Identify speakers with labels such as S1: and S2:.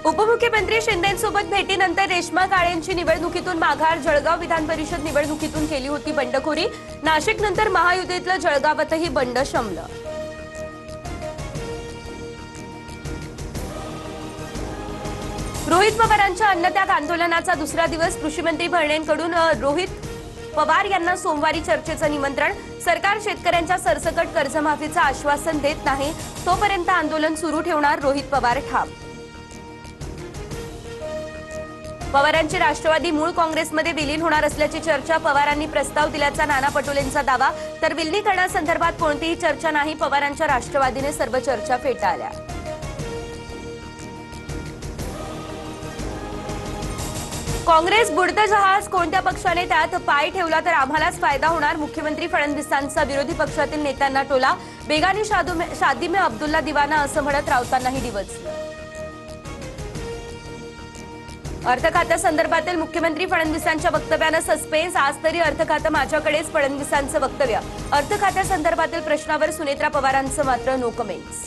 S1: उपमुख्यमंत्री शिंदेंसोबत भेटीनंतर रेश्मा काळेंची निवडणुकीतून माघार। जळगाव विधान परिषद निवडणुकीतून केली होती बंडखोरी। नाशिकनंतर महायुतीतलं जळगावातही बंड शमलं। रोहित पवारांच्या अन्नत्याग आंदोलनाचा दुसरा दिवस। कृषीमंत्री भरणेंकडून रोहित पवार यांना सोमवारी चर्चेचं निमंत्रण। सरकार शेतकऱ्यांच्या सरसकट कर्जमाफीचं आश्वासन देत नाही, तोपर्यंत आंदोलन सुरू ठेवणार, रोहित पवार ठाम। पवारांची राष्ट्रवादी मूळ काँग्रेसमध्ये विलीन होणार असल्याची चर्चा। पवारांनी प्रस्ताव दिल्याचा नाना पटोलेंचा दावा। तर विलिनीकरणासंदर्भात कोणतीही चर्चा नाही, पवारांच्या राष्ट्रवादीने सर्व चर्चा फेटाळल्या। काँग्रेस बुडतं जहाज, कोणत्या पक्षाने त्यात पाय ठेवला तर आम्हालाच फायदा होणार। मुख्यमंत्री फडणवीसांचा विरोधी पक्षातील नेत्यांना टोला। बेगानी शादी में अब्दुल्ला दिवाना असं म्हणत राऊतांनाही डिवचलं। अर्थ खात्यासंदर्भातील मुख्यमंत्री फडणवीसांच्या वक्तव्यानं सस्पेन्स। आज तरी अर्थ खातं माझ्याकडेच, फडणवीसांचं वक्तव्य। अर्थ खात्यासंदर्भातील प्रश्नावर सुनेत्रा पवारांचं मात्र नो कमेंट्स।